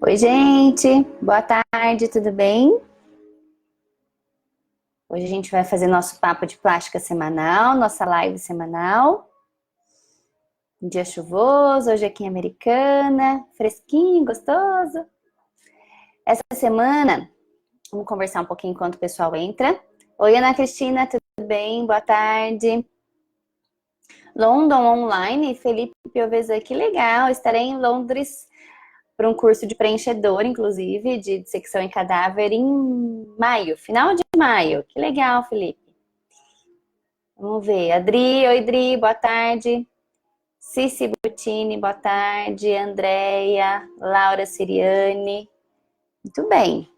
Oi, gente. Boa tarde, tudo bem? Hoje a gente vai fazer nosso papo de plástica semanal, nossa live semanal. Um dia chuvoso, hoje aqui em Americana, fresquinho, gostoso. Essa semana, vamos conversar um pouquinho enquanto o pessoal entra. Oi, Ana Cristina, tudo bem? Boa tarde. London Online, Felipe Piovesan, que legal. Estarei em Londres para um curso de preenchedor, inclusive, de dissecção em cadáver em maio, final de maio. Que legal, Felipe. Vamos ver. Adri, oi, Dri, boa tarde. Cici Butini, boa tarde. Andréia, Laura Siriane. Muito bem.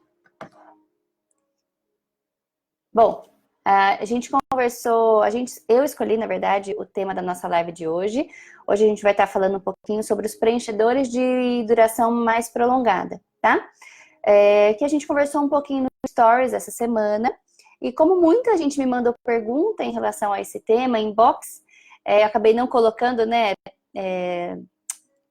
Bom, a gente conversou, eu escolhi, na verdade, o tema da nossa live de hoje. Hoje a gente vai estar falando um pouquinho sobre os preenchedores de duração mais prolongada, tá? Que a gente conversou um pouquinho no Stories essa semana. E como muita gente me mandou pergunta em relação a esse tema, inbox, acabei não colocando, né,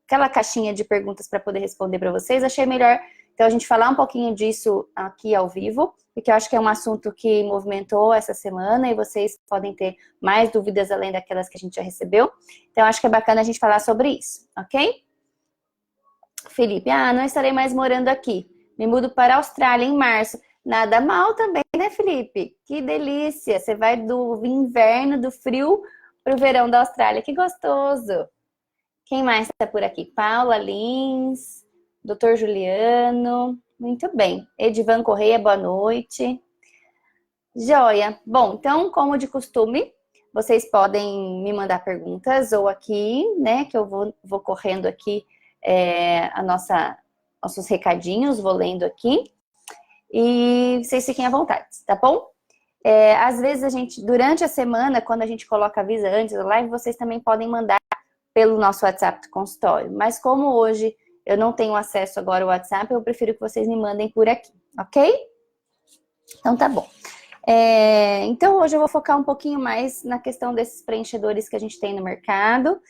aquela caixinha de perguntas para poder responder para vocês. Achei melhor, então, a gente falar um pouquinho disso aqui ao vivo, porque eu acho que é um assunto que movimentou essa semana e vocês podem ter mais dúvidas além daquelas que a gente já recebeu. Então, acho que é bacana a gente falar sobre isso, ok? Felipe, não estarei mais morando aqui. Me mudo para a Austrália em março. Nada mal também, né, Felipe? Que delícia! Você vai do inverno, do frio, para o verão da Austrália. Que gostoso! Quem mais está por aqui? Paula Lins, Dr. Juliano. Muito bem. Edivan Correia, boa noite. Joia. Bom, então, como de costume, vocês podem me mandar perguntas ou aqui, né, que eu vou correndo aqui nossos recadinhos, vou lendo aqui. E vocês fiquem à vontade, tá bom? Às vezes a gente, durante a semana, quando a gente coloca aviso antes da live, vocês também podem mandar pelo nosso WhatsApp do consultório. Mas como hoje eu não tenho acesso agora ao WhatsApp, eu prefiro que vocês me mandem por aqui, ok? Então tá bom. Então hoje eu vou focar um pouquinho mais na questão desses preenchedores que a gente tem no mercado,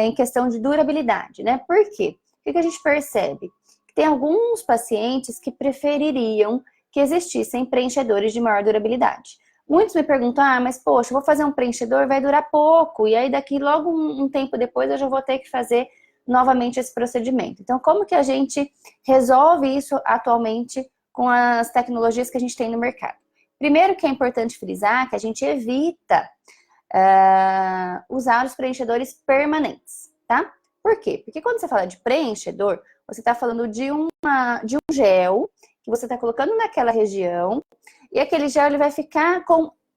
em questão de durabilidade, né? Por quê? O que a gente percebe? Tem alguns pacientes que prefeririam que existissem preenchedores de maior durabilidade. Muitos me perguntam, mas poxa, vou fazer um preenchedor, vai durar pouco, e aí daqui logo um tempo depois eu já vou ter que fazer novamente esse procedimento. Então, como que a gente resolve isso atualmente com as tecnologias que a gente tem no mercado? Primeiro que é importante frisar que a gente evita usar os preenchedores permanentes, tá? Por quê? Porque quando você fala de preenchedor, você está falando de um gel que você está colocando naquela região e aquele gel ele vai ficar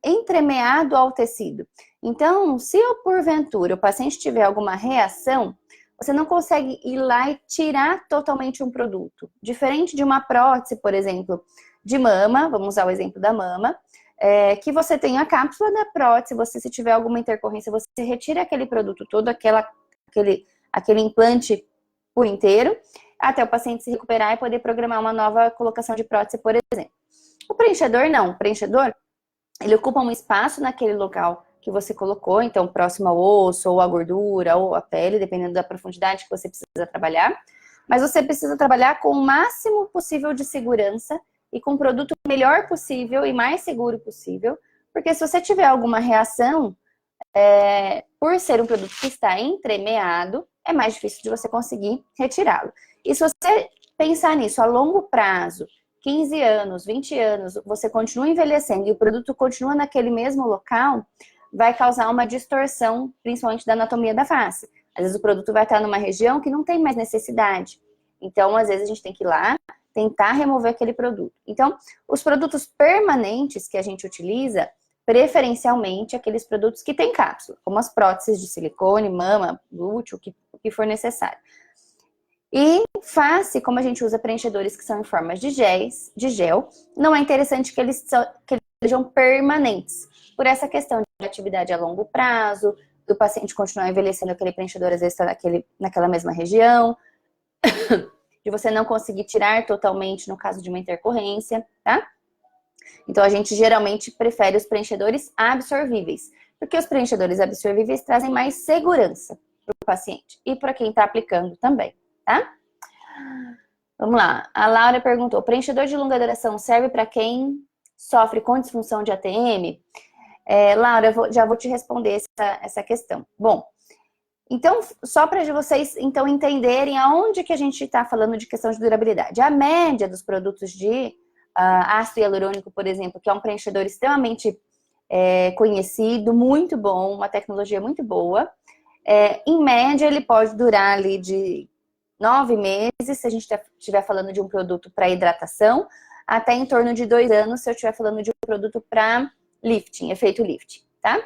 entremeado ao tecido. Então, se porventura o paciente tiver alguma reação, você não consegue ir lá e tirar totalmente um produto. Diferente de uma prótese, por exemplo, de mama, vamos usar o exemplo da mama, que você tem a cápsula da prótese, se tiver alguma intercorrência, você retira aquele produto todo, aquele implante por inteiro, até o paciente se recuperar e poder programar uma nova colocação de prótese, por exemplo. O preenchedor não. O preenchedor, ele ocupa um espaço naquele local que você colocou, então próximo ao osso, ou à gordura, ou à pele, dependendo da profundidade que você precisa trabalhar. Mas você precisa trabalhar com o máximo possível de segurança e com o produto melhor possível e mais seguro possível, porque se você tiver alguma reação, por ser um produto que está entremeado, é mais difícil de você conseguir retirá-lo. E se você pensar nisso a longo prazo, 15 anos, 20 anos, você continua envelhecendo e o produto continua naquele mesmo local, vai causar uma distorção, principalmente da anatomia da face. Às vezes o produto vai estar numa região que não tem mais necessidade. Então, às vezes a gente tem que ir lá, tentar remover aquele produto. Então, os produtos permanentes que a gente utiliza, preferencialmente aqueles produtos que têm cápsula, como as próteses de silicone, mama, glúteo, o que for necessário. E face, como a gente usa preenchedores que são em formas de gel, não é interessante que eles sejam permanentes, por essa questão de atividade a longo prazo, do paciente continuar envelhecendo aquele preenchedor, às vezes está naquela mesma região, de você não conseguir tirar totalmente no caso de uma intercorrência, tá? Então, a gente geralmente prefere os preenchedores absorvíveis, porque os preenchedores absorvíveis trazem mais segurança para o paciente e para quem está aplicando também, tá? Vamos lá. A Laura perguntou: preenchedor de longa duração serve para quem sofre com disfunção de ATM? Laura, já vou te responder essa questão. Bom, então, só para vocês então entenderem aonde que a gente está falando de questão de durabilidade. A média dos produtos de ácido hialurônico, por exemplo, que é um preenchedor extremamente conhecido, muito bom, uma tecnologia muito boa. Em média, ele pode durar ali de 9 meses, se a gente estiver falando de um produto para hidratação, até em torno de 2 anos, se eu estiver falando de um produto para lifting, efeito lifting, tá?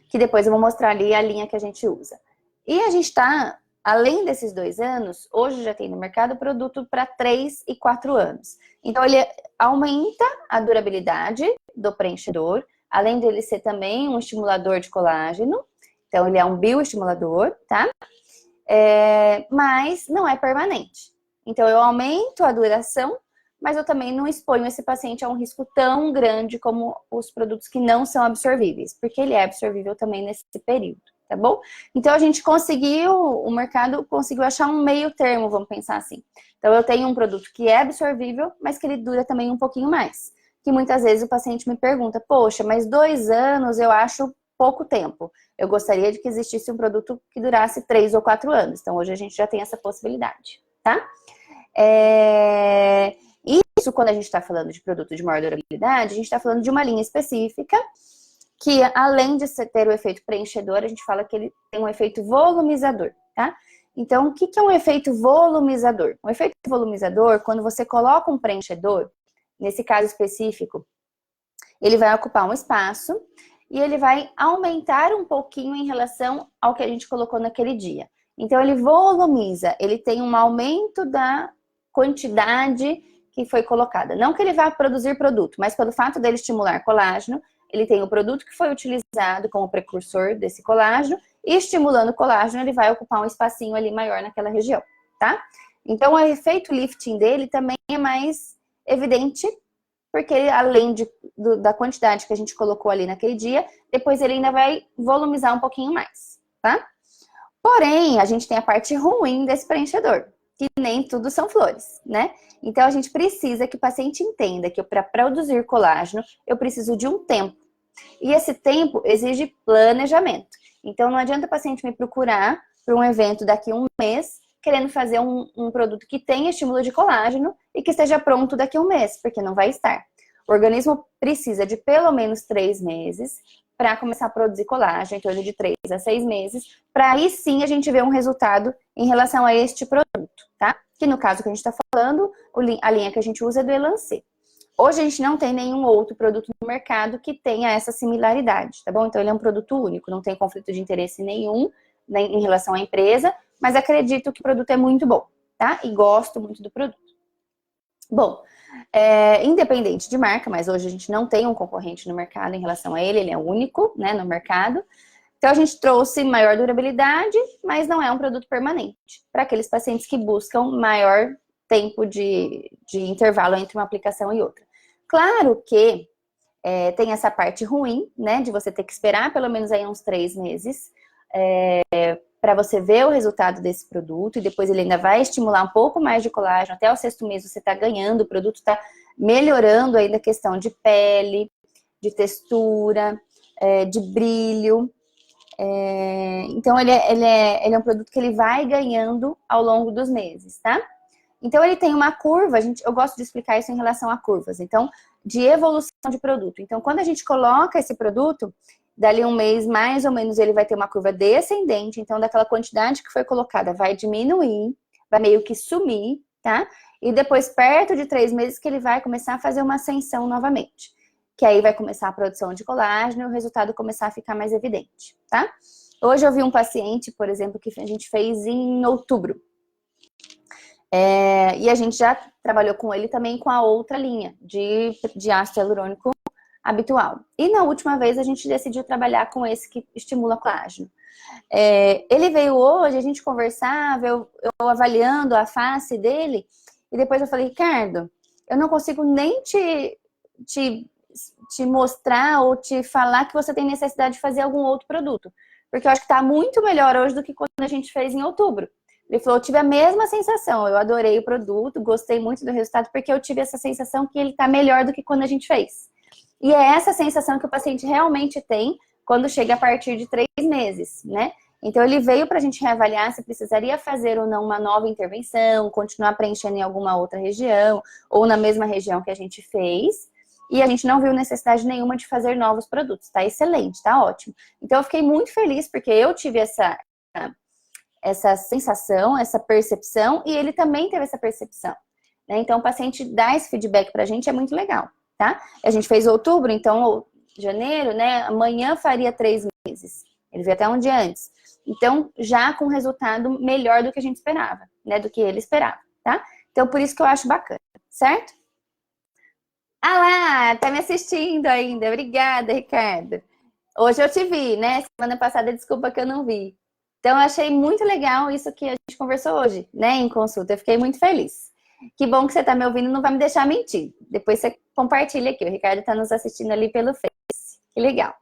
Que depois eu vou mostrar ali a linha que a gente usa. E a gente tá, além desses 2 anos, hoje já tem no mercado produto para 3 e 4 anos. Então, ele aumenta a durabilidade do preenchedor, além dele ser também um estimulador de colágeno. Então, ele é um bioestimulador, tá? Mas não é permanente. Então, eu aumento a duração, mas eu também não exponho esse paciente a um risco tão grande como os produtos que não são absorvíveis, porque ele é absorvível também nesse período, tá bom? Então, a gente o mercado conseguiu achar um meio termo, vamos pensar assim. Então, eu tenho um produto que é absorvível, mas que ele dura também um pouquinho mais. Que muitas vezes o paciente me pergunta, poxa, mas 2 anos eu acho pouco tempo. Eu gostaria de que existisse um produto que durasse 3 ou 4 anos. Então, hoje a gente já tem essa possibilidade, tá? Isso, quando a gente está falando de produto de maior durabilidade, a gente está falando de uma linha específica que, além de ter o efeito preenchedor, a gente fala que ele tem um efeito volumizador, tá? Então, o que é um efeito volumizador? Um efeito volumizador, quando você coloca um preenchedor, nesse caso específico, ele vai ocupar um espaço e ele vai aumentar um pouquinho em relação ao que a gente colocou naquele dia. Então, ele volumiza, ele tem um aumento da quantidade que foi colocada. Não que ele vá produzir produto, mas pelo fato dele estimular colágeno, ele tem o produto que foi utilizado como precursor desse colágeno, e estimulando o colágeno, ele vai ocupar um espacinho ali maior naquela região, tá? Então, o efeito lifting dele também é mais evidente, porque além da quantidade que a gente colocou ali naquele dia, depois ele ainda vai volumizar um pouquinho mais, tá? Porém, a gente tem a parte ruim desse preenchedor, que nem tudo são flores, né? Então, a gente precisa que o paciente entenda que para produzir colágeno, eu preciso de um tempo. E esse tempo exige planejamento. Então, não adianta o paciente me procurar para um evento daqui a um mês, querendo fazer um produto que tenha estímulo de colágeno e que esteja pronto daqui a um mês, porque não vai estar. O organismo precisa de pelo menos 3 meses para começar a produzir colágeno, em torno de 3 a 6 meses, para aí sim a gente ver um resultado em relação a este produto, tá? Que no caso que a gente está falando, a linha que a gente usa é do Elancê. Hoje a gente não tem nenhum outro produto no mercado que tenha essa similaridade, tá bom? Então ele é um produto único, não tem conflito de interesse nenhum em relação à empresa, mas acredito que o produto é muito bom, tá? E gosto muito do produto. Bom, independente de marca, mas hoje a gente não tem um concorrente no mercado em relação a ele é único, né, no mercado. Então a gente trouxe maior durabilidade, mas não é um produto permanente, para aqueles pacientes que buscam maior tempo de intervalo entre uma aplicação e outra. Claro que tem essa parte ruim, né, de você ter que esperar pelo menos aí uns 3 meses para você ver o resultado desse produto, e depois ele ainda vai estimular um pouco mais de colágeno, até o 6º mês você está ganhando, o produto está melhorando ainda a questão de pele, de textura, de brilho. Então ele é um produto que ele vai ganhando ao longo dos meses, tá? Então ele tem uma curva, eu gosto de explicar isso em relação a curvas, então, de evolução de produto. Então, quando a gente coloca esse produto, dali um mês, mais ou menos, ele vai ter uma curva descendente, então daquela quantidade que foi colocada vai diminuir, vai meio que sumir, tá? E depois, perto de 3 meses, que ele vai começar a fazer uma ascensão novamente. Que aí vai começar a produção de colágeno e o resultado começar a ficar mais evidente, tá? Hoje eu vi um paciente, por exemplo, que a gente fez em outubro. E a gente já trabalhou com ele também com a outra linha de ácido hialurônico habitual. E na última vez a gente decidiu trabalhar com esse que estimula colágeno. Ele veio hoje, a gente conversava, eu avaliando a face dele, e depois eu falei, Ricardo, eu não consigo nem te mostrar ou te falar que você tem necessidade de fazer algum outro produto. Porque eu acho que está muito melhor hoje do que quando a gente fez em outubro. Ele falou, eu tive a mesma sensação, eu adorei o produto, gostei muito do resultado, porque eu tive essa sensação que ele tá melhor do que quando a gente fez. E é essa sensação que o paciente realmente tem quando chega a partir de 3 meses, né? Então, ele veio para a gente reavaliar se precisaria fazer ou não uma nova intervenção, continuar preenchendo em alguma outra região, ou na mesma região que a gente fez. E a gente não viu necessidade nenhuma de fazer novos produtos. Tá excelente, tá ótimo. Então, eu fiquei muito feliz, porque eu tive essa sensação, essa percepção, e ele também teve essa percepção, né? Então, o paciente dá esse feedback pra gente, é muito legal, tá? A gente fez outubro, então, janeiro, né? Amanhã faria 3 meses. Ele veio até um dia antes. Então, já com resultado melhor do que a gente esperava, né? Do que ele esperava, tá? Então, por isso que eu acho bacana, certo? Ah lá, tá me assistindo ainda. Obrigada, Ricardo. Hoje eu te vi, né? Semana passada, desculpa que eu não vi. Então, eu achei muito legal isso que a gente conversou hoje, né? Em consulta. Eu fiquei muito feliz. Que bom que você tá me ouvindo, não vai me deixar mentir. Depois você compartilha aqui. O Ricardo tá nos assistindo ali pelo Face. Que legal.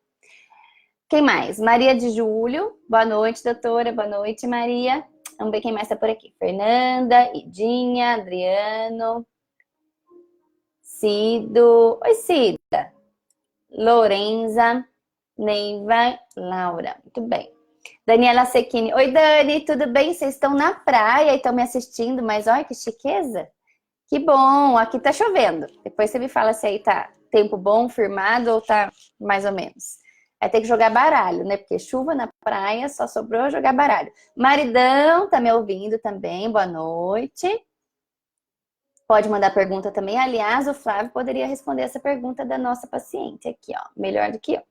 Quem mais? Maria de Júlio. Boa noite, doutora. Boa noite, Maria. Vamos ver quem mais tá por aqui. Fernanda, Idinha, Adriano, Cido. Oi, Cida. Lorenza, Neiva, Laura. Muito bem. Daniela Sequini. Oi, Dani, tudo bem? Vocês estão na praia e estão me assistindo, mas olha que chiqueza. Que bom, aqui tá chovendo. Depois você me fala se aí tá tempo bom, firmado ou tá mais ou menos. Vai ter que jogar baralho, né? Porque chuva na praia, só sobrou jogar baralho. Maridão, tá me ouvindo também, boa noite. Pode mandar pergunta também. Aliás, o Flávio poderia responder essa pergunta da nossa paciente aqui, ó. Melhor do que eu.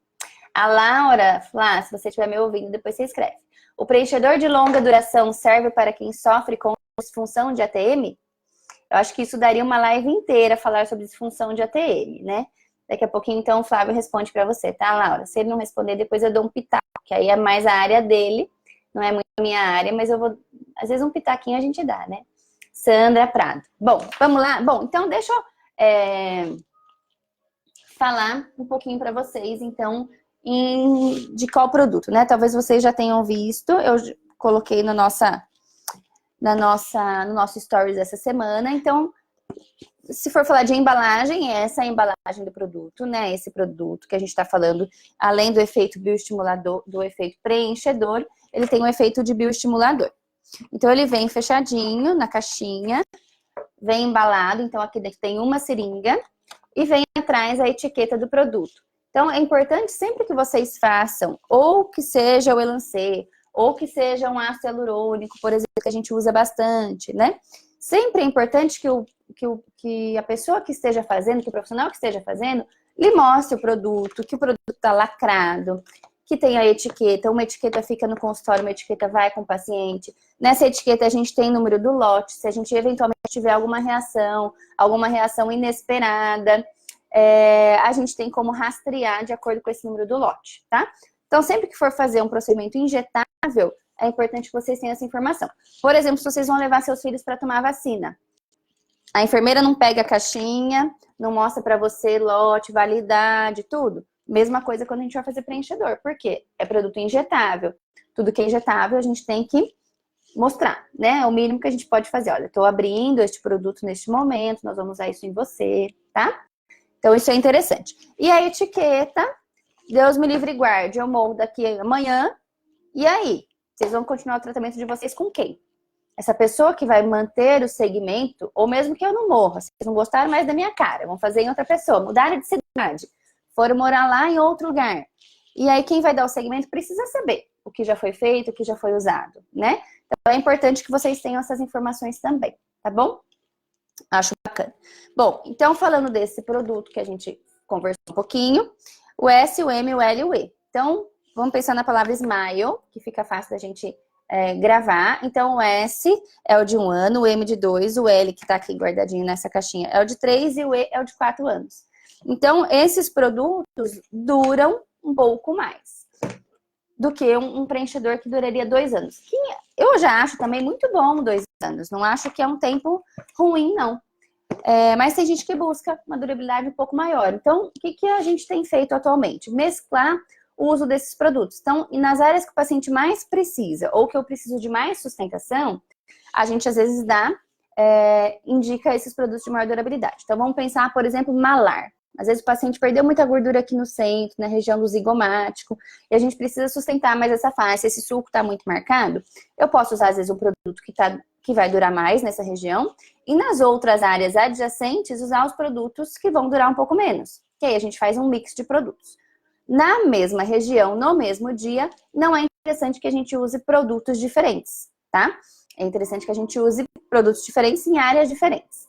A Laura, Flá, se você estiver me ouvindo, depois você escreve. O preenchedor de longa duração serve para quem sofre com disfunção de ATM? Eu acho que isso daria uma live inteira falar sobre disfunção de ATM, né? Daqui a pouquinho, então, o Flávio responde para você, tá, Laura? Se ele não responder, depois eu dou um pitaco, que aí é mais a área dele, não é muito a minha área, mas eu vou... Às vezes um pitaquinho a gente dá, né? Sandra Prado. Bom, vamos lá? Bom, então deixa eu falar um pouquinho para vocês, então, de qual produto, né? Talvez vocês já tenham visto, eu coloquei no nosso stories essa semana. Então, se for falar de embalagem, essa é a embalagem do produto, né? Esse produto que a gente está falando, além do efeito bioestimulador, do efeito preenchedor, ele tem um efeito de bioestimulador. Então, ele vem fechadinho na caixinha, vem embalado, então aqui dentro tem uma seringa e vem atrás a etiqueta do produto. Então, é importante sempre que vocês façam, ou que seja o Elancê, ou que seja um ácido hialurônico, por exemplo, que a gente usa bastante, né? Sempre é importante que a pessoa que esteja fazendo, que o profissional que esteja fazendo, lhe mostre o produto, que o produto está lacrado, que tem a etiqueta, uma etiqueta fica no consultório, uma etiqueta vai com o paciente. Nessa etiqueta a gente tem número do lote, se a gente eventualmente tiver alguma reação inesperada, a gente tem como rastrear de acordo com esse número do lote, tá? Então, sempre que for fazer um procedimento injetável, é importante que vocês tenham essa informação. Por exemplo, se vocês vão levar seus filhos para tomar vacina, a enfermeira não pega a caixinha, não mostra para você lote, validade, tudo. Mesma coisa quando a gente vai fazer preenchedor. Por quê? É produto injetável. Tudo que é injetável a gente tem que mostrar, né? É o mínimo que a gente pode fazer. Olha, estou abrindo este produto neste momento, nós vamos usar isso em você, tá? Então, isso é interessante. E a etiqueta, Deus me livre e guarde, eu morro daqui amanhã. E aí? Vocês vão continuar o tratamento de vocês com quem? Essa pessoa que vai manter o segmento, ou mesmo que eu não morra, vocês não gostaram mais da minha cara, vão fazer em outra pessoa, mudaram de cidade, foram morar lá em outro lugar. E aí quem vai dar o segmento precisa saber o que já foi feito, o que já foi usado, né? Então é importante que vocês tenham essas informações também, tá bom? Acho bacana. Bom, então falando desse produto que a gente conversou um pouquinho, o S, o M, o L e o E. Então, vamos pensar na palavra Smile, que fica fácil da gente gravar. Então, o S é o de 1 ano, o M de 2, o L, que tá aqui guardadinho nessa caixinha, é o de 3 e o E é o de 4 anos. Então, esses produtos duram um pouco mais do que um preenchedor que duraria 2 anos. Que eu já acho também muito bom 2 anos. Não acho que é um tempo ruim, não. Mas tem gente que busca uma durabilidade um pouco maior. Então, o que a gente tem feito atualmente? Mesclar o uso desses produtos. Então, e nas áreas que o paciente mais precisa ou que eu preciso de mais sustentação, a gente às vezes indica esses produtos de maior durabilidade. Então, vamos pensar, por exemplo, malar. Às vezes o paciente perdeu muita gordura aqui no centro, na região do zigomático, e a gente precisa sustentar mais essa face. Esse sulco está muito marcado, eu posso usar, às vezes, um produto que vai durar mais nessa região, e nas outras áreas adjacentes, usar os produtos que vão durar um pouco menos. Que aí a gente faz um mix de produtos. Na mesma região, no mesmo dia, não é interessante que a gente use produtos diferentes, tá? É interessante que a gente use produtos diferentes em áreas diferentes.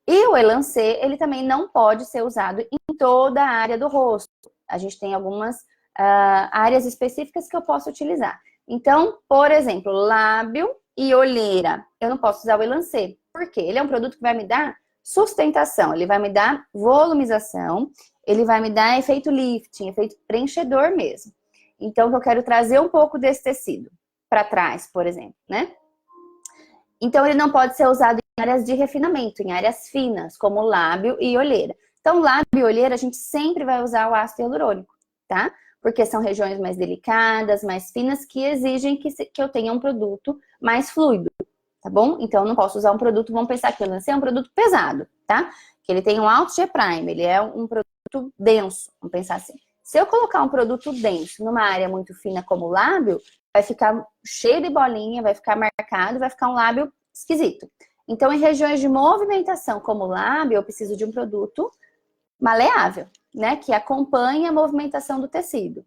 E o Elancê, ele também não pode ser usado em toda a área do rosto. A gente tem algumas áreas específicas que eu posso utilizar. Então, por exemplo, lábio e olheira. Eu não posso usar o Elancê. Por quê? Ele é um produto que vai me dar sustentação, ele vai me dar volumização, ele vai me dar efeito lifting, efeito preenchedor mesmo. Então, eu quero trazer um pouco desse tecido para trás, por exemplo, né? Então, ele não pode ser usado em áreas de refinamento, em áreas finas, como lábio e olheira. Então, lábio e olheira, a gente sempre vai usar o ácido hialurônico, tá? Porque são regiões mais delicadas, mais finas, que exigem que eu tenha um produto mais fluido, tá bom? Então, eu não posso usar um produto, vamos pensar que o Elancê é um produto pesado, tá? Que ele tem um alto G-prime, ele é um produto denso, vamos pensar assim. Se eu colocar um produto denso numa área muito fina como o lábio, vai ficar cheio de bolinha, vai ficar marcado, vai ficar um lábio esquisito. Então, em regiões de movimentação como o lábio, eu preciso de um produto maleável, né? Que acompanhe a movimentação do tecido.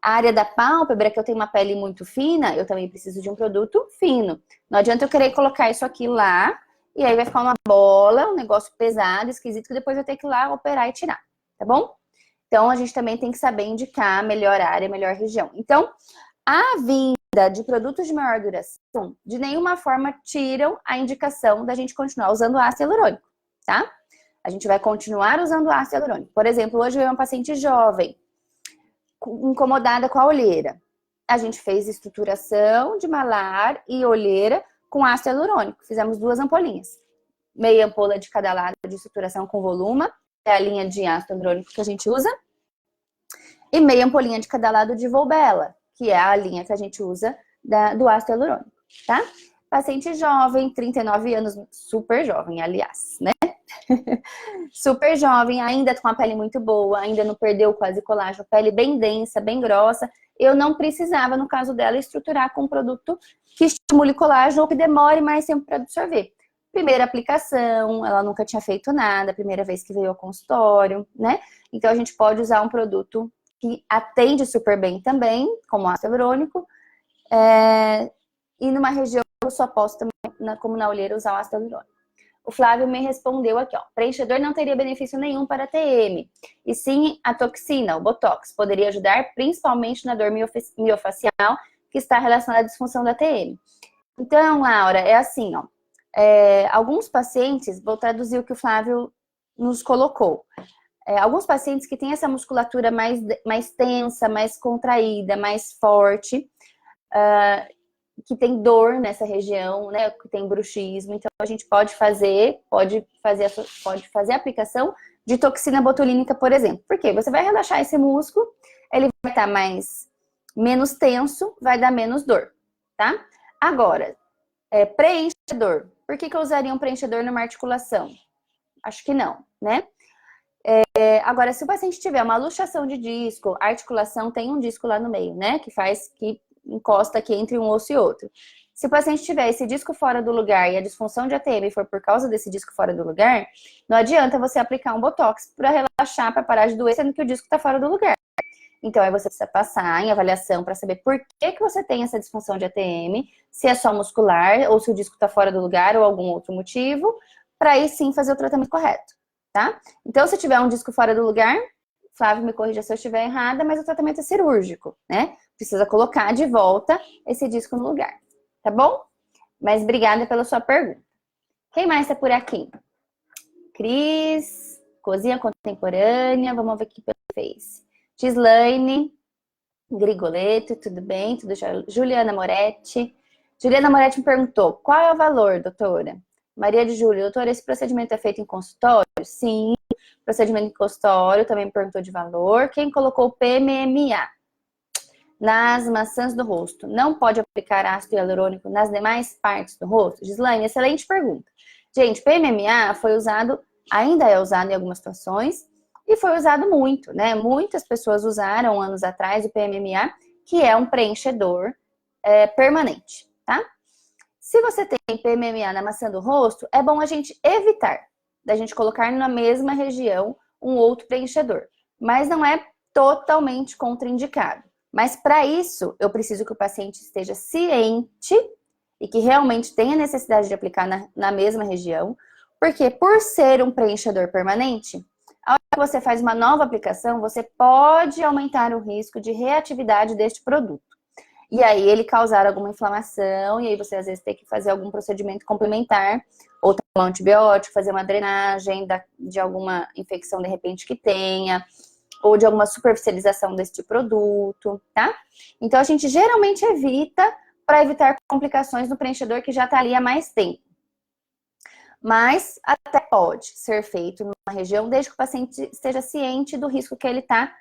A área da pálpebra, que eu tenho uma pele muito fina, eu também preciso de um produto fino. Não adianta eu querer colocar isso aqui lá, e aí vai ficar uma bola, um negócio pesado, esquisito, que depois eu tenho que ir lá operar e tirar, tá bom? Então, a gente também tem que saber indicar a melhor área, a melhor região. Então, a vinda de produtos de maior duração, de nenhuma forma tiram a indicação da gente continuar usando ácido hialurônico, tá? A gente vai continuar usando ácido hialurônico. Por exemplo, hoje veio uma paciente jovem, incomodada com a olheira. A gente fez estruturação de malar e olheira com ácido hialurônico. Fizemos 2 ampolinhas. Meia ampola de cada lado de estruturação com voluma, é a linha de ácido hialurônico que a gente usa. E meia ampolinha de cada lado de Volbella, que é a linha que a gente usa do ácido hialurônico, tá? Paciente jovem, 39 anos, super jovem, aliás, né? Super jovem, ainda com a pele muito boa, ainda não perdeu quase colágeno, pele bem densa, bem grossa. Eu não precisava, no caso dela, estruturar com um produto que estimule colágeno ou que demore mais tempo para absorver. Primeira aplicação, ela nunca tinha feito nada, primeira vez que veio ao consultório, né? Então, a gente pode usar um produto que atende super bem também, como ácido hialurônico, e numa região eu só posso também, como na olheira, usar o ácido hialurônico. O Flávio me respondeu aqui, ó. Preenchedor não teria benefício nenhum para TM. E sim, a toxina, o Botox, poderia ajudar principalmente na dor miofacial que está relacionada à disfunção da TM. Então, Laura, é assim, ó. Alguns pacientes, vou traduzir o que o Flávio nos colocou. Alguns pacientes que têm essa musculatura mais tensa, mais contraída, mais forte, que tem dor nessa região, né, que tem bruxismo, então a gente pode fazer a aplicação de toxina botulínica, por exemplo. Por quê? Você vai relaxar esse músculo, ele vai estar menos tenso, vai dar menos dor, tá? Agora, preenchedor. Por que eu usaria um preenchedor numa articulação? Acho que não, né? Agora, se o paciente tiver uma luxação de disco, a articulação tem um disco lá no meio, né, que encosta aqui entre um osso e outro. Se o paciente tiver esse disco fora do lugar e a disfunção de ATM for por causa desse disco fora do lugar, não adianta você aplicar um Botox para relaxar, para parar de doer, sendo que o disco está fora do lugar. Então, aí você precisa passar em avaliação para saber por que você tem essa disfunção de ATM, se é só muscular, ou se o disco está fora do lugar, ou algum outro motivo, para aí sim fazer o tratamento correto, tá? Então, se tiver um disco fora do lugar, Flávio, me corrija se eu estiver errada, mas o tratamento é cirúrgico, né? Precisa colocar de volta esse disco no lugar, tá bom? Mas obrigada pela sua pergunta. Quem mais tá por aqui? Cris, Cozinha Contemporânea, vamos ver aqui pelo Face. Gislaine, Grigoleto, tudo bem? Tudo jóia? Juliana Moretti. Juliana Moretti me perguntou, qual é o valor, doutora? Maria de Júlio, doutora, esse procedimento é feito em consultório? Sim, procedimento em consultório, também me perguntou de valor. Quem colocou PMMA? nas maçãs do rosto, não pode aplicar ácido hialurônico nas demais partes do rosto? Gislaine, excelente pergunta. Gente, PMMA foi usado, ainda é usado em algumas situações, e foi usado muito, né? Muitas pessoas usaram anos atrás o PMMA, que é um preenchedor permanente, tá? Se você tem PMMA na maçã do rosto, é bom a gente evitar da gente colocar na mesma região um outro preenchedor. Mas não é totalmente contraindicado. Mas para isso, eu preciso que o paciente esteja ciente e que realmente tenha necessidade de aplicar na mesma região, porque por ser um preenchedor permanente, a hora que você faz uma nova aplicação, você pode aumentar o risco de reatividade deste produto. E aí ele causar alguma inflamação, e aí você às vezes tem que fazer algum procedimento complementar, ou tomar um antibiótico, fazer uma drenagem de alguma infecção de repente que tenha, ou de alguma superficialização deste produto, tá? Então a gente geralmente evita para evitar complicações no preenchedor que já está ali há mais tempo. Mas até pode ser feito numa região, desde que o paciente esteja ciente do risco que ele está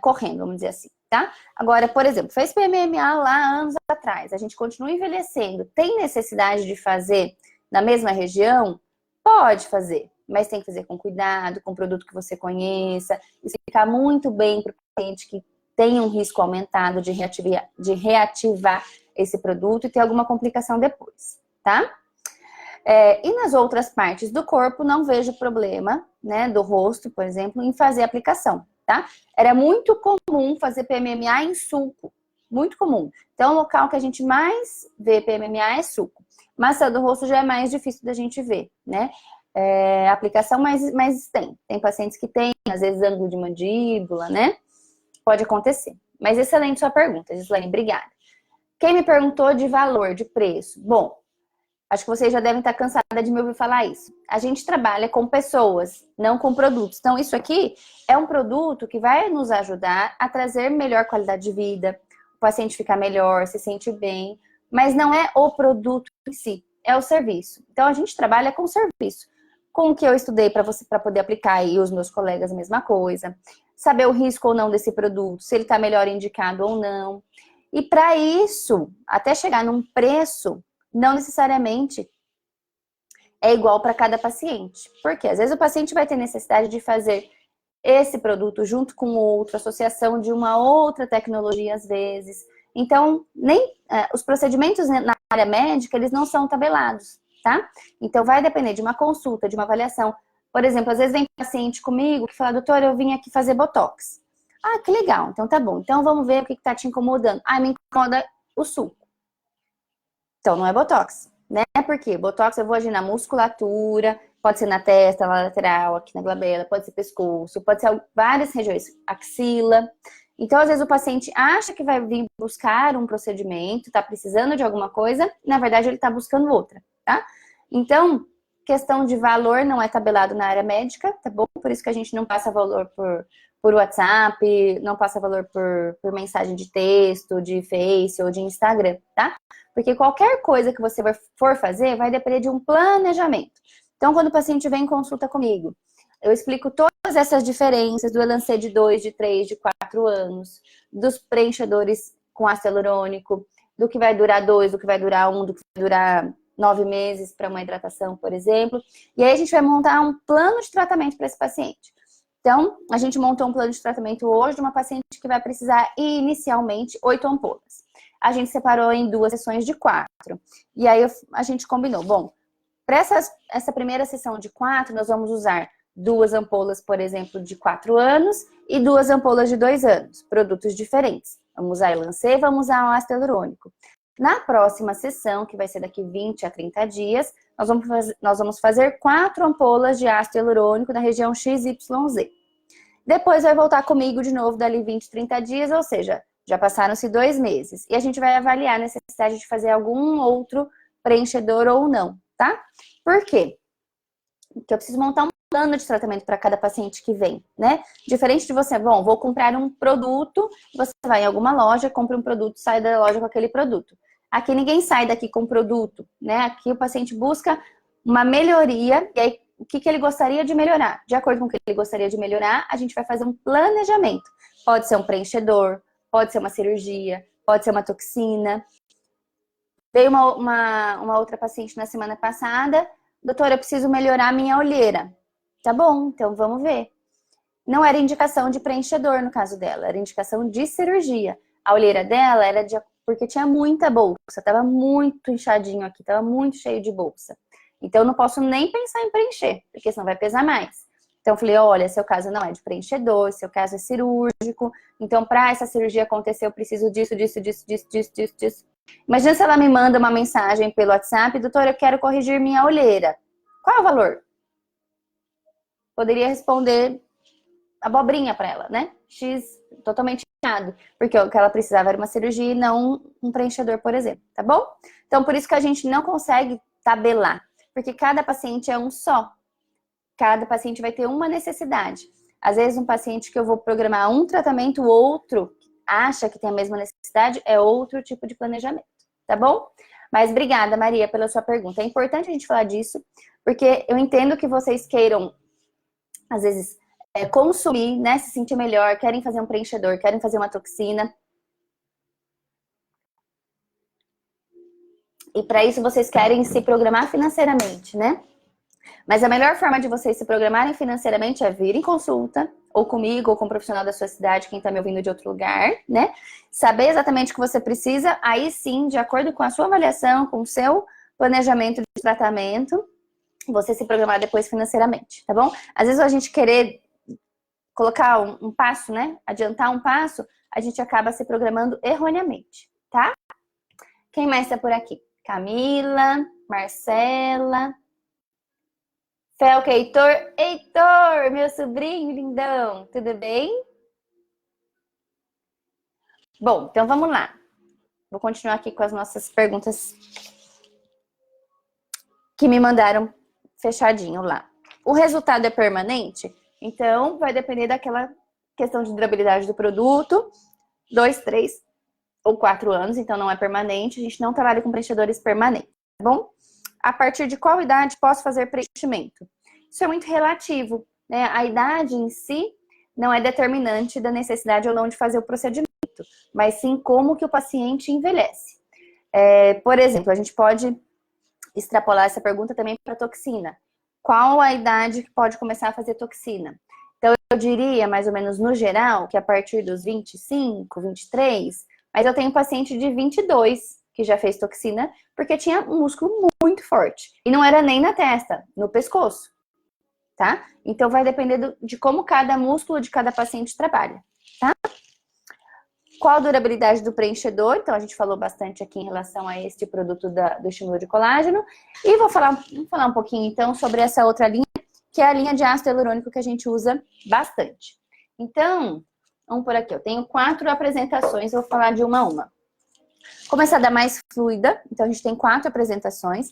correndo, vamos dizer assim, tá? Agora, por exemplo, fez PMMA lá anos atrás, a gente continua envelhecendo, tem necessidade de fazer na mesma região? Pode fazer, mas tem que fazer com cuidado, com produto que você conheça, explicar muito bem para o paciente que tem um risco aumentado de reativar esse produto e ter alguma complicação depois, tá? E nas outras partes do corpo, não vejo problema, né, do rosto, por exemplo, em fazer aplicação, tá? Era muito comum fazer PMMA em sulco, muito comum. Então, o local que a gente mais vê PMMA é sulco. Maçã do rosto já é mais difícil da gente ver, né? Aplicação mais tem pacientes que têm, às vezes, ângulo de mandíbula, né? Pode acontecer. Mas excelente sua pergunta, Gislaine, obrigada. Quem me perguntou de valor, de preço? Bom, acho que vocês já devem estar cansadas de me ouvir falar isso. A gente trabalha com pessoas, não com produtos. Então, isso aqui é um produto que vai nos ajudar a trazer melhor qualidade de vida, o paciente ficar melhor, se sentir bem, mas não é o produto em si, é o serviço. Então, a gente trabalha com serviço, com o que eu estudei para poder aplicar e os meus colegas a mesma coisa, saber o risco ou não desse produto, se ele está melhor indicado ou não. E para isso, até chegar num preço, não necessariamente é igual para cada paciente. Porque às vezes o paciente vai ter necessidade de fazer esse produto junto com outro, associação de uma outra tecnologia às vezes. Então, os procedimentos na área médica, eles não são tabelados, tá? Então, vai depender de uma consulta, de uma avaliação. Por exemplo, às vezes vem paciente comigo que fala, doutora, eu vim aqui fazer botox. Ah, que legal, então tá bom. Então, vamos ver o que tá te incomodando. Ah, me incomoda o sulco. Então, não é botox, né? Porque botox eu vou agir na musculatura, pode ser na testa, na lateral, aqui na glabela, pode ser pescoço, pode ser várias regiões, axila. Então, às vezes o paciente acha que vai vir buscar um procedimento, tá precisando de alguma coisa, na verdade ele tá buscando outra, tá? Então, questão de valor não é tabelado na área médica, tá bom? Por isso que a gente não passa valor por WhatsApp, não passa valor por mensagem de texto, de Face ou de Instagram, tá? Porque qualquer coisa que você for fazer vai depender de um planejamento. Então, quando o paciente vem em consulta comigo, eu explico todas essas diferenças do Elancê de 2, de 3, de 4 anos, dos preenchedores com ácido hialurônico, do que vai durar 2, do que vai durar 1, do que vai durar 9 meses para uma hidratação, por exemplo. E aí a gente vai montar um plano de tratamento para esse paciente. Então, a gente montou um plano de tratamento hoje de uma paciente que vai precisar inicialmente 8 ampolas. A gente separou em 2 sessões de 4. E aí a gente combinou, bom, para essa primeira sessão de 4, nós vamos usar 2 ampolas, por exemplo, de 4 anos e 2 ampolas de 2 anos, produtos diferentes. Vamos usar Elancê, vamos usar o ácido hialurônico. Na próxima sessão, que vai ser daqui 20 a 30 dias, nós vamos fazer 4 ampolas de ácido hialurônico na região XYZ. Depois vai voltar comigo de novo dali 20, 30 dias, ou seja, já passaram-se 2 meses. E a gente vai avaliar a necessidade de fazer algum outro preenchedor ou não, tá? Por quê? Porque eu preciso montar um plano de tratamento para cada paciente que vem, né? Diferente de você, bom, vou comprar um produto, você vai em alguma loja, compra um produto, sai da loja com aquele produto. Aqui ninguém sai daqui com produto, né? Aqui o paciente busca uma melhoria, e aí o que ele gostaria de melhorar? De acordo com o que ele gostaria de melhorar, a gente vai fazer um planejamento. Pode ser um preenchedor, pode ser uma cirurgia, pode ser uma toxina. Veio uma outra paciente na semana passada, doutora, eu preciso melhorar a minha olheira. Tá bom, então vamos ver. Não era indicação de preenchedor no caso dela, era indicação de cirurgia. A olheira dela era porque tinha muita bolsa, tava muito inchadinho aqui, tava muito cheio de bolsa. Então eu não posso nem pensar em preencher, porque senão vai pesar mais. Então eu falei, olha, seu caso não é de preenchedor, seu caso é cirúrgico, então para essa cirurgia acontecer eu preciso disso, disso, disso, disso, disso, disso, disso. Imagina se ela me manda uma mensagem pelo WhatsApp, doutora, eu quero corrigir minha olheira. Qual é o valor? Poderia responder abobrinha para ela, né? X totalmente errado, porque o que ela precisava era uma cirurgia e não um preenchedor, por exemplo, tá bom? Então, por isso que a gente não consegue tabelar, porque cada paciente é um só. Cada paciente vai ter uma necessidade. Às vezes, um paciente que eu vou programar um tratamento, o outro acha que tem a mesma necessidade, é outro tipo de planejamento, tá bom? Mas obrigada, Maria, pela sua pergunta. É importante a gente falar disso, porque eu entendo que vocês queiram, às vezes, consumir, né, se sentir melhor, querem fazer um preenchedor, querem fazer uma toxina. E para isso vocês querem se programar financeiramente, né? Mas a melhor forma de vocês se programarem financeiramente é vir em consulta, ou comigo, ou com um profissional da sua cidade, quem está me ouvindo de outro lugar, né? Saber exatamente o que você precisa, aí sim, de acordo com a sua avaliação, com o seu planejamento de tratamento, você se programar depois financeiramente, tá bom? Às vezes a gente querer colocar um passo, né? Adiantar um passo, a gente acaba se programando erroneamente, tá? Quem mais está por aqui? Camila, Marcela... Felca, Heitor. Heitor, meu sobrinho lindão, tudo bem? Bom, então vamos lá. Vou continuar aqui com as nossas perguntas que me mandaram fechadinho lá. O resultado é permanente? Então, vai depender daquela questão de durabilidade do produto. 2, 3 ou 4 anos, então não é permanente. A gente não trabalha com preenchedores permanentes, tá bom? A partir de qual idade posso fazer preenchimento? Isso é muito relativo, né? A idade em si não é determinante da necessidade ou não de fazer o procedimento, mas sim como que o paciente envelhece. Por exemplo, a gente pode extrapolar essa pergunta também para toxina. Qual a idade que pode começar a fazer toxina? Então, eu diria, mais ou menos no geral, que a partir dos 25, 23, mas eu tenho um paciente de 22 que já fez toxina, porque tinha um músculo muito forte. E não era nem na testa, no pescoço, tá? Então, vai depender de como cada músculo de cada paciente trabalha, tá? Qual a durabilidade do preenchedor? Então, a gente falou bastante aqui em relação a este produto do estímulo de colágeno. E vamos falar um pouquinho, então, sobre essa outra linha, que é a linha de ácido hialurônico que a gente usa bastante. Então, vamos por aqui. Eu tenho 4 apresentações, eu vou falar de uma a uma. Começar da mais fluida. Então, a gente tem 4 apresentações,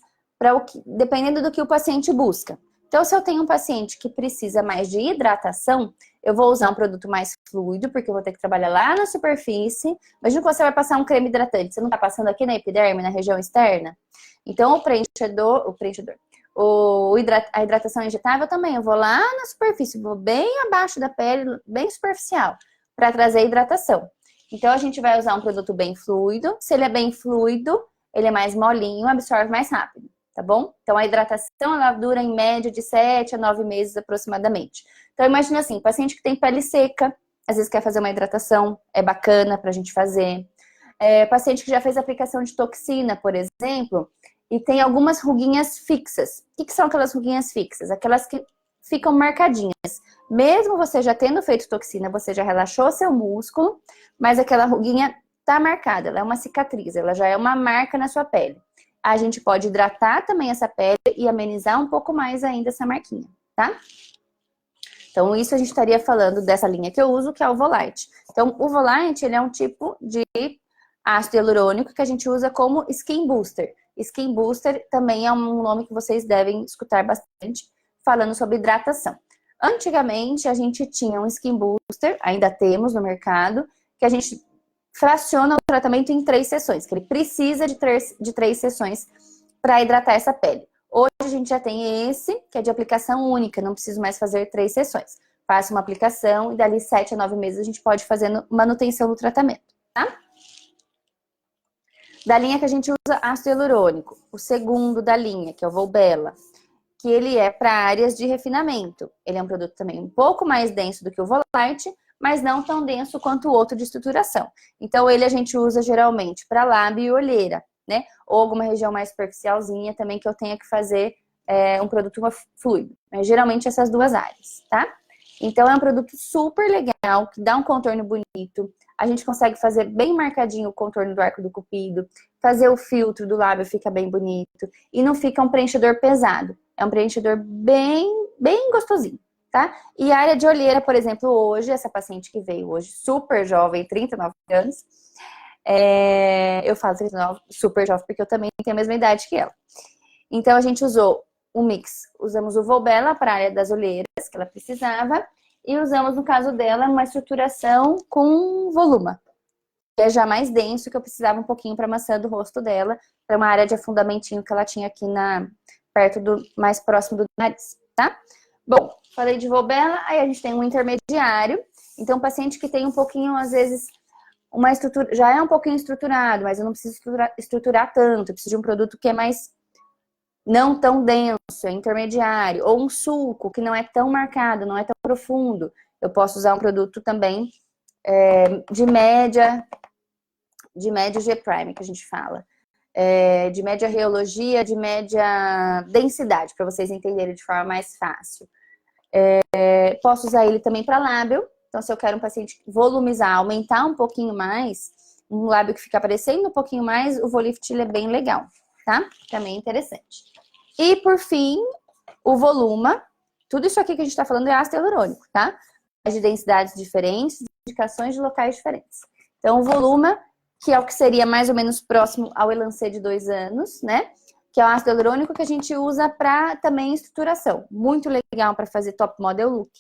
dependendo do que o paciente busca. Então, se eu tenho um paciente que precisa mais de hidratação, eu vou usar um produto mais fluido, porque eu vou ter que trabalhar lá na superfície. Imagina que você vai passar um creme hidratante, você não está passando aqui na epiderme, na região externa? Então, a hidratação injetável também, eu vou lá na superfície, vou bem abaixo da pele, bem superficial, para trazer hidratação. Então, a gente vai usar um produto bem fluido. Se ele é bem fluido, ele é mais molinho, absorve mais rápido. Tá bom? Então, a hidratação, ela dura em média de 7 a 9 meses aproximadamente. Então, imagina assim, paciente que tem pele seca, às vezes quer fazer uma hidratação, é bacana pra gente fazer. Paciente que já fez aplicação de toxina, por exemplo, e tem algumas ruguinhas fixas. O que são aquelas ruguinhas fixas? Aquelas que ficam marcadinhas. Mesmo você já tendo feito toxina, você já relaxou seu músculo, mas aquela ruguinha tá marcada, ela é uma cicatriz, ela já é uma marca na sua pele. A gente pode hidratar também essa pele e amenizar um pouco mais ainda essa marquinha, tá? Então, isso a gente estaria falando dessa linha que eu uso, que é o Volite. Então, o Volite, ele é um tipo de ácido hialurônico que a gente usa como Skin Booster. Skin Booster também é um nome que vocês devem escutar bastante, falando sobre hidratação. Antigamente, a gente tinha um Skin Booster, ainda temos no mercado, que a gente fraciona o tratamento em 3 sessões, que ele precisa de 3 sessões para hidratar essa pele. Hoje a gente já tem esse, que é de aplicação única, não preciso mais fazer 3 sessões. Faço uma aplicação e dali 7 a 9 meses a gente pode fazer manutenção do tratamento. tá? Da linha que a gente usa ácido hialurônico, o segundo da linha, que é o Volbella, que ele é para áreas de refinamento. Ele é um produto também um pouco mais denso do que o Volarte, mas não tão denso quanto o outro de estruturação. Então, ele a gente usa geralmente para lábio e olheira, né? Ou alguma região mais superficialzinha também que eu tenha que fazer um produto fluido. Geralmente essas duas áreas, tá? Então, é um produto super legal, que dá um contorno bonito. A gente consegue fazer bem marcadinho o contorno do arco do cupido, fazer o filtro do lábio fica bem bonito e não fica um preenchedor pesado. É um preenchedor bem gostosinho, tá? E a área de olheira, por exemplo, hoje, essa paciente que veio hoje, super jovem, 39 anos, eu falo 39, super jovem, porque eu também tenho a mesma idade que ela. Então, a gente usou um mix. Usamos o Volbella para a área das olheiras, que ela precisava, e usamos, no caso dela, uma estruturação com voluma, que é já mais denso, que eu precisava um pouquinho para a maçã do rosto dela, para uma área de afundamentinho que ela tinha aqui perto mais próximo do nariz, tá? Bom, falei de Volbella, aí a gente tem um intermediário. Então, paciente que tem um pouquinho, às vezes, uma estrutura, já é um pouquinho estruturado, mas eu não preciso estruturar tanto, eu preciso de um produto que é mais não tão denso, é intermediário, ou um sulco que não é tão marcado, não é tão profundo. Eu posso usar um produto também de média G-Prime, que a gente fala. De média reologia, de média densidade, para vocês entenderem de forma mais fácil. Posso usar ele também para lábio. Então, se eu quero um paciente volumizar, aumentar um pouquinho mais, um lábio que fica aparecendo um pouquinho mais, o Volift ele é bem legal, tá? Também é interessante. E, por fim, o Voluma. Tudo isso aqui que a gente está falando é ácido hialurônico, tá? De densidades diferentes, indicações de locais diferentes. Então, o Voluma, que é o que seria mais ou menos próximo ao Elancê de 2 anos, né? Que é o ácido hialurônico que a gente usa para também estruturação. Muito legal para fazer top model look,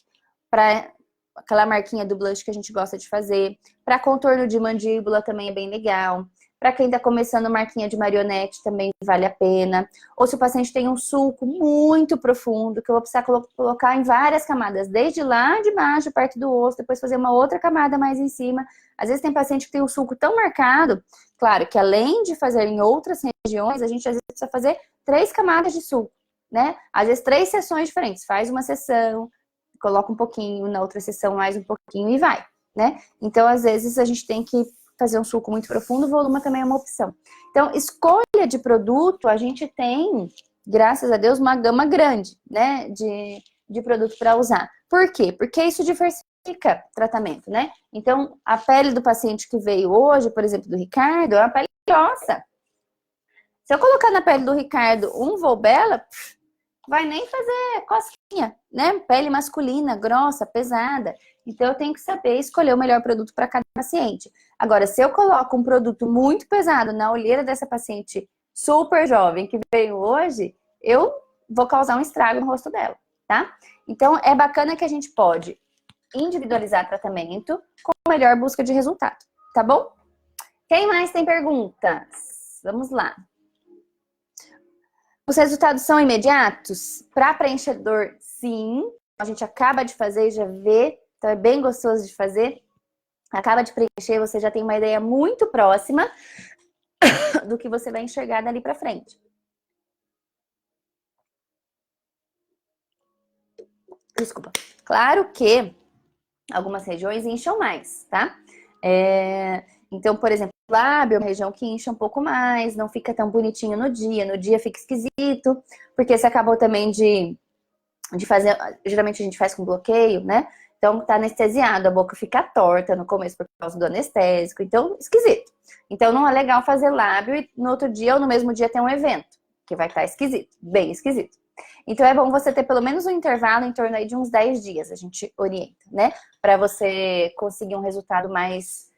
para aquela marquinha do blush que a gente gosta de fazer, para contorno de mandíbula também é bem legal. Para quem está começando marquinha de marionete também vale a pena. Ou se o paciente tem um sulco muito profundo, que eu vou precisar colocar em várias camadas, desde lá de baixo, perto do osso, depois fazer uma outra camada mais em cima. Às vezes tem paciente que tem um sulco tão marcado, claro que além de fazer em outras regiões, a gente às vezes precisa fazer 3 camadas de sulco, né? Às vezes 3 sessões diferentes. Faz uma sessão, coloca um pouquinho, na outra sessão mais um pouquinho e vai, né? Então, às vezes, a gente tem que fazer um sulco muito profundo, o Voluma também é uma opção. Então, escolha de produto, a gente tem, graças a Deus, uma gama grande, né, de produto para usar. Por quê? Porque isso diversifica o tratamento, né? Então, a pele do paciente que veio hoje, por exemplo, do Ricardo, é uma pele grossa. Se eu colocar na pele do Ricardo um Volbella, vai nem fazer cosquinha, né? Pele masculina, grossa, pesada. Então, eu tenho que saber escolher o melhor produto para cada paciente. Agora, se eu coloco um produto muito pesado na olheira dessa paciente super jovem que veio hoje, eu vou causar um estrago no rosto dela, tá? Então, é bacana que a gente pode individualizar tratamento com melhor busca de resultado, tá bom? Quem mais tem perguntas? Vamos lá. Os resultados são imediatos? Para preenchedor, sim. A gente acaba de fazer e já vê. Então, é bem gostoso de fazer. Acaba de preencher, você já tem uma ideia muito próxima do que você vai enxergar dali para frente. Desculpa. Claro que algumas regiões incham mais, tá? Então, por exemplo, lábio é uma região que incha um pouco mais, não fica tão bonitinho no dia fica esquisito, porque você acabou também de fazer, geralmente a gente faz com bloqueio, né? Então tá anestesiado, a boca fica torta no começo por causa do anestésico, então esquisito. Então não é legal fazer lábio e no outro dia ou no mesmo dia tem um evento, que vai estar esquisito, bem esquisito. Então é bom você ter pelo menos um intervalo em torno aí de uns 10 dias, a gente orienta, né? Para você conseguir um resultado mais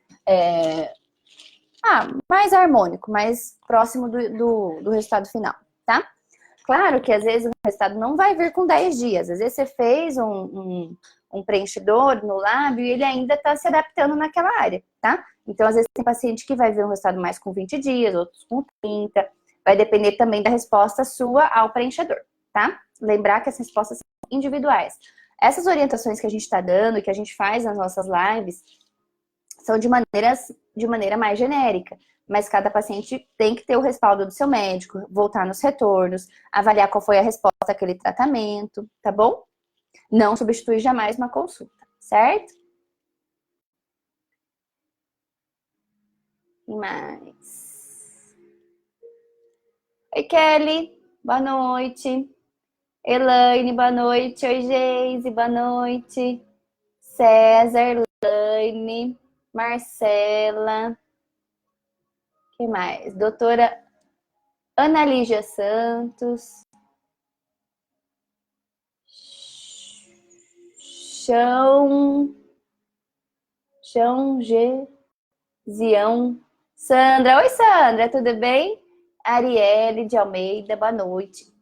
mais harmônico, mais próximo do resultado final, tá? Claro que às vezes o resultado não vai vir com 10 dias. Às vezes você fez um preenchedor no lábio e ele ainda está se adaptando naquela área, tá? Então, às vezes tem paciente que vai ver um resultado mais com 20 dias, outros com 30. Vai depender também da resposta sua ao preenchedor, tá? Lembrar que as respostas são individuais. Essas orientações que a gente está dando e que a gente faz nas nossas lives são de maneiras de maneira mais genérica. Mas cada paciente tem que ter o respaldo do seu médico, voltar nos retornos, avaliar qual foi a resposta àquele tratamento, tá bom? Não substitui jamais uma consulta, certo? E mais. Oi, Kelly. Boa noite. Elaine, boa noite. Oi, Geise, boa noite. César, Elaine, Marcela. Quem mais? Doutora Ana Lígia Santos. Chão G. Zião. Sandra. Oi, Sandra, tudo bem? Arielle de Almeida, boa noite.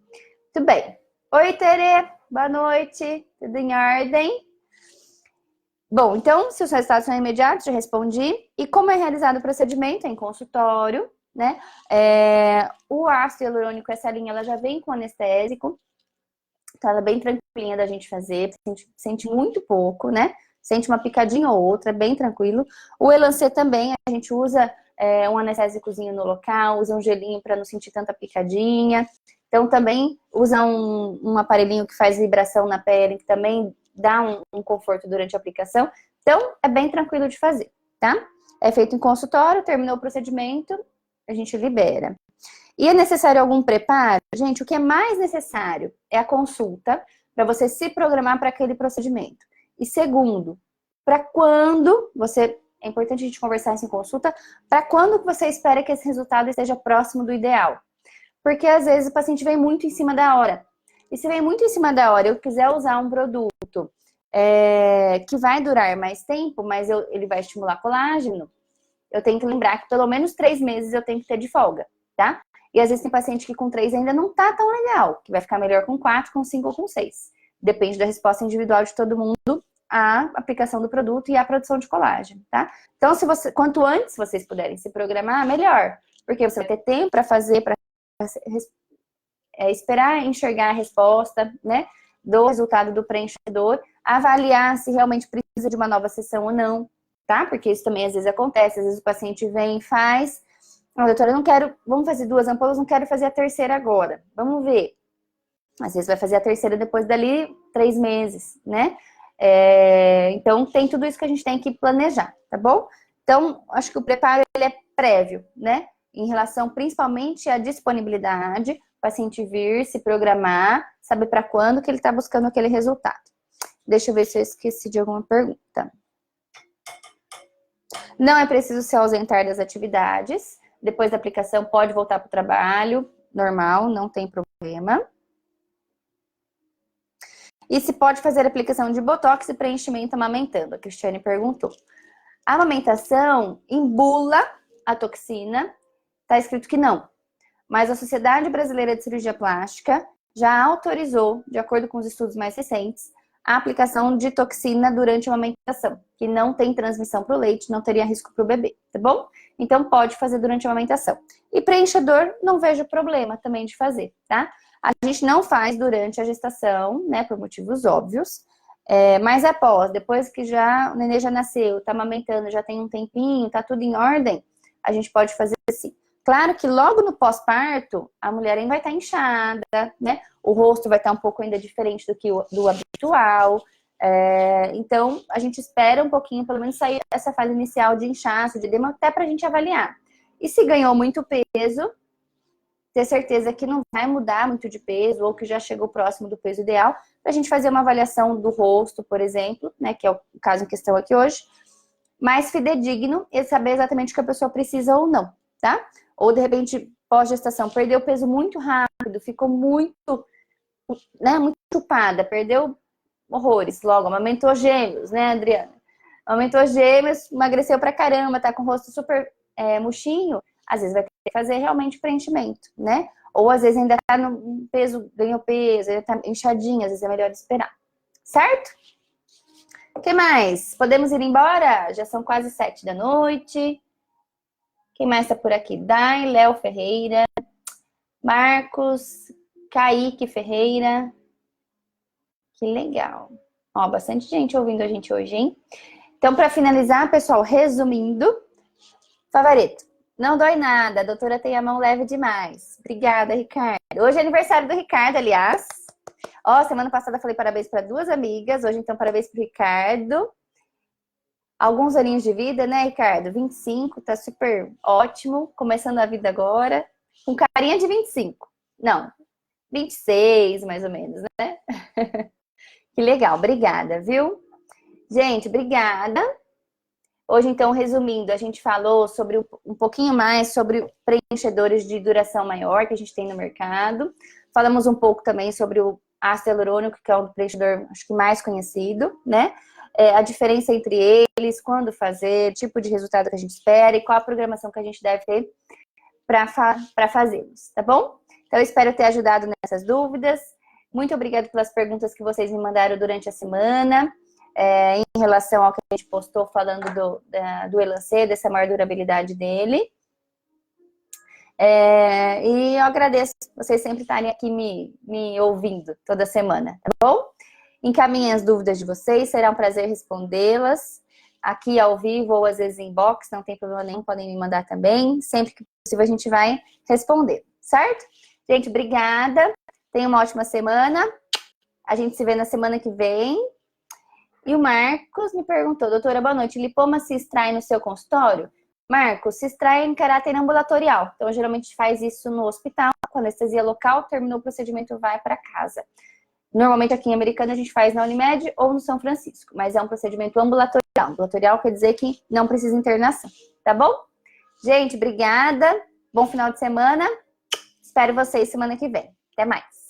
Tudo bem. Oi, Tere, boa noite. Tudo em ordem? Bom, então, se os resultados são imediatos, já respondi. E como é realizado o procedimento? É em consultório, né? O ácido hialurônico, essa linha, ela já vem com anestésico. Então, ela é bem tranquilinha da gente fazer. Sente muito pouco, né? Sente uma picadinha ou outra, bem tranquilo. O Elancê também, a gente usa um anestésicozinho no local, usa um gelinho para não sentir tanta picadinha. Então, também usa um aparelhinho que faz vibração na pele, que também dá um conforto durante a aplicação. Então, é bem tranquilo de fazer, tá? É feito em consultório, terminou o procedimento, a gente libera. E é necessário algum preparo? Gente, o que é mais necessário é a consulta para você se programar para aquele procedimento. E segundo, para quando você... É importante a gente conversar isso em consulta, para quando você espera que esse resultado esteja próximo do ideal. Porque às vezes o paciente vem muito em cima da hora. E se vem muito em cima da hora, eu quiser usar um produto que vai durar mais tempo, mas ele vai estimular colágeno, eu tenho que lembrar que pelo menos 3 meses eu tenho que ter de folga, tá? E às vezes tem paciente que com 3 ainda não tá tão legal, que vai ficar melhor com 4, com 5 ou com 6. Depende da resposta individual de todo mundo à aplicação do produto e à produção de colágeno, tá? Então, quanto antes vocês puderem se programar, melhor. Porque você vai ter tempo para fazer, para esperar enxergar a resposta, né, do resultado do preenchedor, avaliar se realmente precisa de uma nova sessão ou não, tá? Porque isso também às vezes acontece, às vezes o paciente vem e faz, doutora, eu não quero, vamos fazer 2 ampolas, não quero fazer a terceira agora, vamos ver. Às vezes vai fazer a terceira depois dali 3 meses, né? Então tem tudo isso que a gente tem que planejar, tá bom? Então, acho que o preparo ele é prévio, né? Em relação principalmente à disponibilidade, o paciente vir, se programar, saber para quando que ele está buscando aquele resultado. Deixa eu ver se eu esqueci de alguma pergunta. Não é preciso se ausentar das atividades. Depois da aplicação pode voltar para o trabalho, normal, não tem problema. E se pode fazer aplicação de botox e preenchimento amamentando? A Cristiane perguntou. A amamentação embula a toxina, está escrito que não. Mas a Sociedade Brasileira de Cirurgia Plástica já autorizou, de acordo com os estudos mais recentes, a aplicação de toxina durante a amamentação, que não tem transmissão para o leite, não teria risco para o bebê, tá bom? Então pode fazer durante a amamentação. E preenchedor, não vejo problema também de fazer, tá? A gente não faz durante a gestação, né, por motivos óbvios, mas após, depois que o nenê já nasceu, tá amamentando, já tem um tempinho, tá tudo em ordem, a gente pode fazer assim. Claro que logo no pós-parto, a mulher ainda vai estar inchada, né? O rosto vai estar um pouco ainda diferente do habitual. Então, a gente espera um pouquinho, pelo menos sair essa fase inicial de inchaço, de edema, até pra gente avaliar. E se ganhou muito peso, ter certeza que não vai mudar muito de peso ou que já chegou próximo do peso ideal, pra gente fazer uma avaliação do rosto, por exemplo, né? Que é o caso em questão aqui hoje, mais fidedigno e saber exatamente o que a pessoa precisa ou não, tá? Ou, de repente, pós-gestação, perdeu peso muito rápido, ficou muito, né, muito chupada, perdeu horrores logo, amamentou gêmeos, né, Adriana? Amamentou gêmeos, emagreceu pra caramba, tá com o rosto super murchinho, às vezes vai ter que fazer realmente preenchimento, né? Ou, às vezes, ainda tá no peso, ganhou peso, ainda tá inchadinho, às vezes é melhor esperar. Certo? O que mais? Podemos ir embora? Já são quase 7 da noite. Quem mais tá por aqui? Dai, Léo Ferreira, Marcos, Kaique Ferreira. Que legal. Ó, bastante gente ouvindo a gente hoje, hein? Então, para finalizar, pessoal, resumindo, Favareto. Não dói nada, a doutora tem a mão leve demais. Obrigada, Ricardo. Hoje é aniversário do Ricardo, aliás. Ó, semana passada eu falei parabéns para 2 amigas, hoje então parabéns pro Ricardo. Alguns aninhos de vida, né, Ricardo? 25, tá super ótimo, começando a vida agora, com carinha de 25. Não, 26, mais ou menos, né? Que legal, obrigada, viu? Gente, obrigada. Hoje, então, resumindo, a gente falou sobre um pouquinho mais sobre preenchedores de duração maior que a gente tem no mercado. Falamos um pouco também sobre o ácido hialurônico, que é o preenchedor, acho que mais conhecido, né? A diferença entre eles, quando fazer, tipo de resultado que a gente espera e qual a programação que a gente deve ter para fazê-los, tá bom? Então, eu espero ter ajudado nessas dúvidas. Muito obrigada pelas perguntas que vocês me mandaram durante a semana. Em relação ao que a gente postou falando do Elancê, dessa maior durabilidade dele. E eu agradeço vocês sempre estarem aqui me ouvindo toda semana, tá bom? Encaminhem as dúvidas de vocês, será um prazer respondê-las. Aqui ao vivo ou às vezes em inbox, não tem problema nenhum, podem me mandar também. Sempre que possível a gente vai responder, certo? Gente, obrigada. Tenha uma ótima semana. A gente se vê na semana que vem. E o Marcos me perguntou, doutora, boa noite, lipoma se extrai no seu consultório? Marcos, se extrai em caráter ambulatorial. Então, geralmente faz isso no hospital, com anestesia local, terminou o procedimento, vai para casa. Normalmente aqui em Americana a gente faz na Unimed ou no São Francisco, mas é um procedimento ambulatorial. Ambulatorial quer dizer que não precisa internação, tá bom? Gente, obrigada, bom final de semana, espero vocês semana que vem. Até mais.